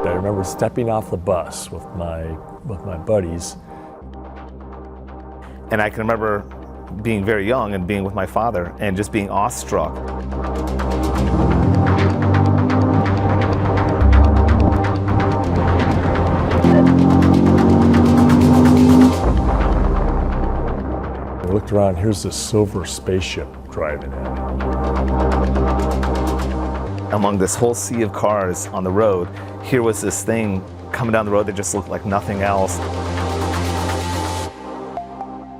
I remember stepping off the bus with my buddies. And I can remember being very young and being with my father and just being awestruck. I looked around, here's this silver spaceship driving in. Among this whole sea of cars on the road, here was this thing coming down the road that just looked like nothing else.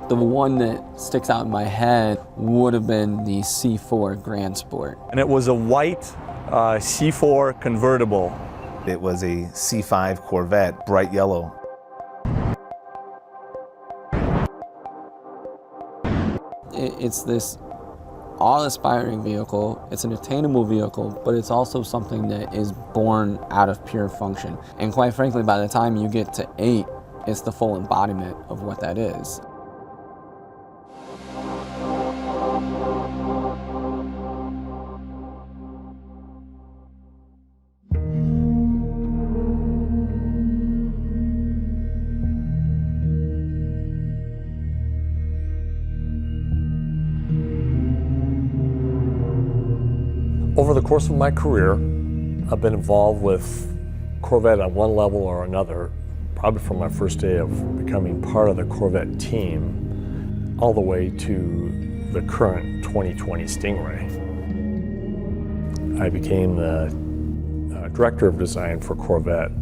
The one that sticks out in my head would have been the C4 Grand Sport. And it was a white C4 convertible. It was a C5 Corvette, bright yellow. It's this awe-inspiring vehicle, it's an attainable vehicle, but it's also something that is born out of pure function. And quite frankly, by the time you get to 8, it's the full embodiment of what that is. Over the course of my career, I've been involved with Corvette on one level or another, probably from my first day of becoming part of the Corvette team, all the way to the current 2020 Stingray. I became the director of design for Corvette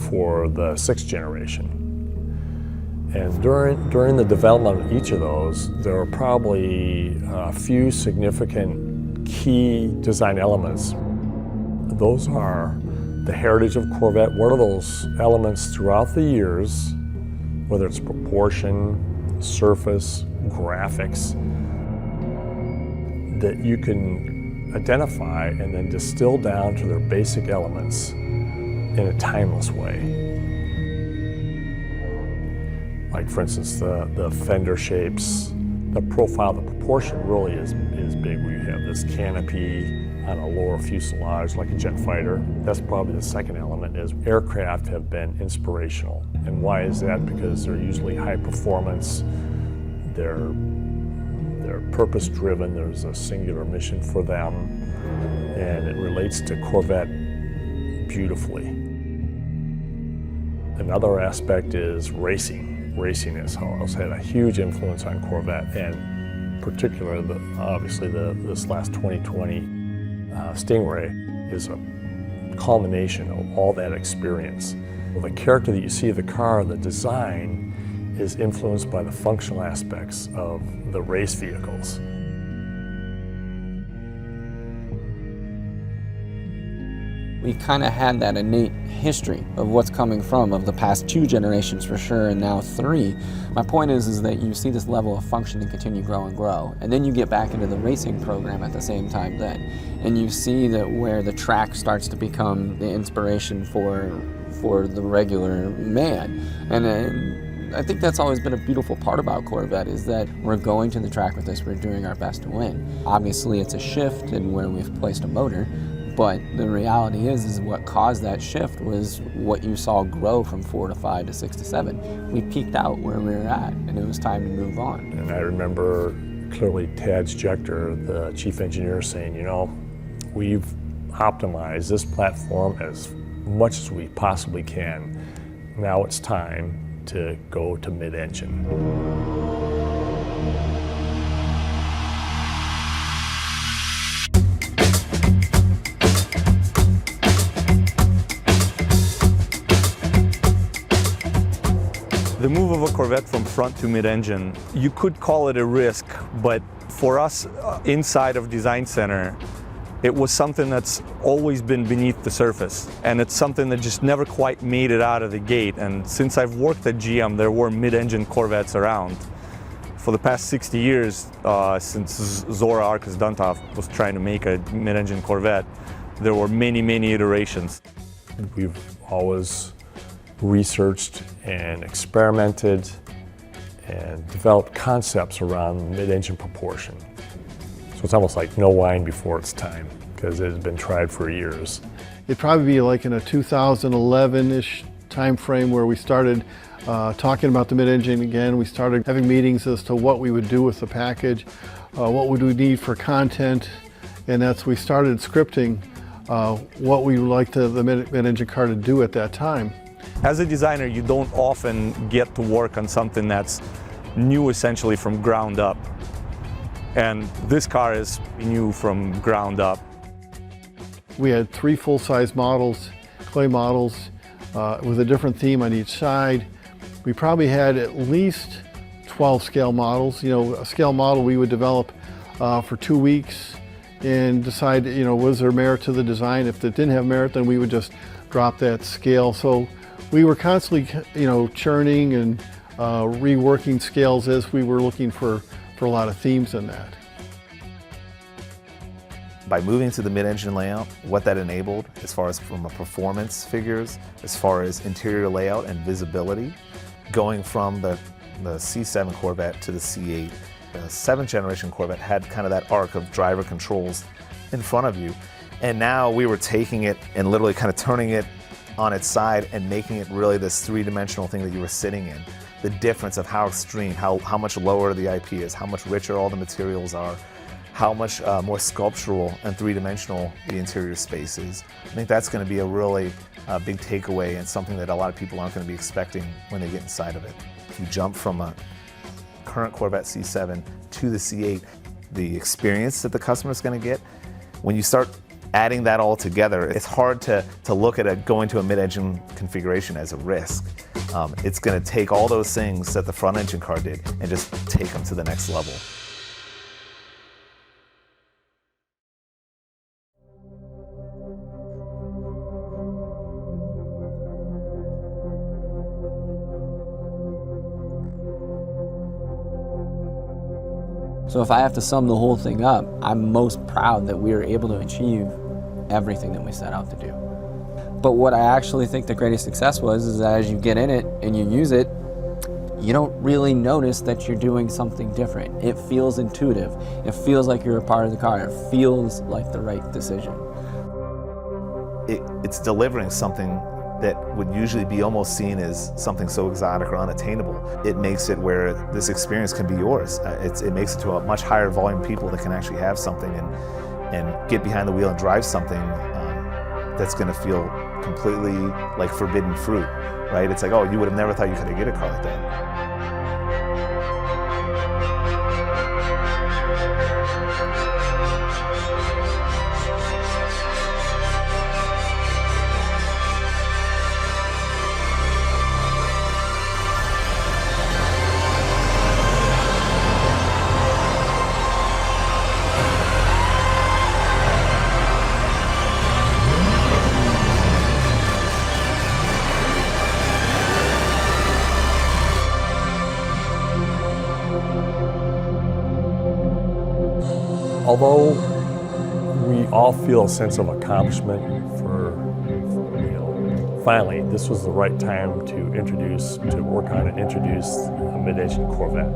for the 6th generation. And during the development of each of those, there were probably a few significant key design elements. Those are the heritage of Corvette. What are those elements throughout the years, whether it's proportion, surface, graphics, that you can identify and then distill down to their basic elements in a timeless way. Like, for instance, the fender shapes, the profile, the proportion really is big. We have this canopy on a lower fuselage like a jet fighter. That's probably the second element, is aircraft have been inspirational. And why is that? Because they're usually high performance, they're purpose driven, there's a singular mission for them, and it relates to Corvette beautifully. Another aspect is racing. Racing has had a huge influence on Corvette, and particularly, obviously, this last 2020 Stingray is a culmination of all that experience. The character that you see of the car, the design, is influenced by the functional aspects of the race vehicles. We kind of had that innate history of what's coming from, of the past 2 generations for sure, and now 3. My point is that you see this level of function and continue grow and grow. And then you get back into the racing program at the same time then. And you see that where the track starts to become the inspiration for the regular man. And I think that's always been a beautiful part about Corvette, is that we're going to the track with this, we're doing our best to win. Obviously it's a shift in where we've placed a motor, but the reality is what caused that shift was what you saw grow from 4 to 5 to 6 to 7. We peaked out where we were at, and it was time to move on. And I remember clearly Tad Schechter, the chief engineer, saying, you know, we've optimized this platform as much as we possibly can. Now it's time to go to mid-engine. The move of a Corvette from front to mid-engine, you could call it a risk, but for us inside of Design Center, it was something that's always been beneath the surface, and it's something that just never quite made it out of the gate. And since I've worked at GM, there were mid-engine Corvettes around. For the past 60 years, since Zora Arkus Duntov was trying to make a mid-engine Corvette, there were many, many iterations. We've always researched and experimented and developed concepts around mid-engine proportion. So So it's almost like no wine before it's time, because it has been tried for years. It'd probably be like in a 2011-ish time frame where we started talking about the mid-engine again. We started having meetings as to what we would do with the package, what would we need for content, and that's we started scripting what we would like the mid-engine car to do at that time. As a designer, you don't often get to work on something that's new essentially from ground up. And this car is new from ground up. We had 3 full-size models, clay models, with a different theme on each side. We probably had at least 12 scale models. You know, a scale model we would develop for 2 weeks and decide, you know, was there merit to the design? If it didn't have merit, then we would just drop that scale. So we were constantly, you know, churning and reworking scales as we were looking for a lot of themes in that. By moving to the mid-engine layout, what that enabled, as far as from a performance figures, as far as interior layout and visibility, going from the C7 Corvette to the C8, the 7th generation Corvette had kind of that arc of driver controls in front of you. And now we were taking it and literally kind of turning it on its side and making it really this 3-dimensional thing that you were sitting in. The difference of how extreme, how much lower the IP is, how much richer all the materials are, how much more sculptural and 3-dimensional the interior space is. I think that's going to be a really big takeaway and something that a lot of people aren't going to be expecting when they get inside of it. If you jump from a current Corvette C7 to the C8, the experience that the customer is going to get, when you start adding that all together, it's hard to look at going to a mid-engine configuration as a risk. It's going to take all those things that the front engine car did and just take them to the next level. So if I have to sum the whole thing up, I'm most proud that we were able to achieve everything that we set out to do. But what I actually think the greatest success was is that as you get in it and you use it, you don't really notice that you're doing something different. It feels intuitive. It feels like you're a part of the car. It feels like the right decision. It's delivering something that would usually be almost seen as something so exotic or unattainable. It makes it where this experience can be yours. It makes it to a much higher volume of people that can actually have something and get behind the wheel and drive something that's going to feel completely like forbidden fruit, right? It's like, oh, you would have never thought you could get a car like that. Although we all feel a sense of accomplishment for, you know, finally, this was the right time to work on and introduce a mid-engine Corvette.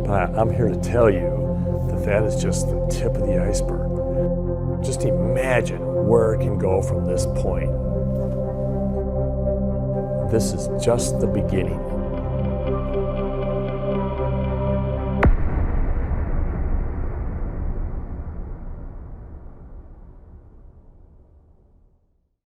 But I'm here to tell you that that is just the tip of the iceberg. Just imagine where it can go from this point. This is just the beginning.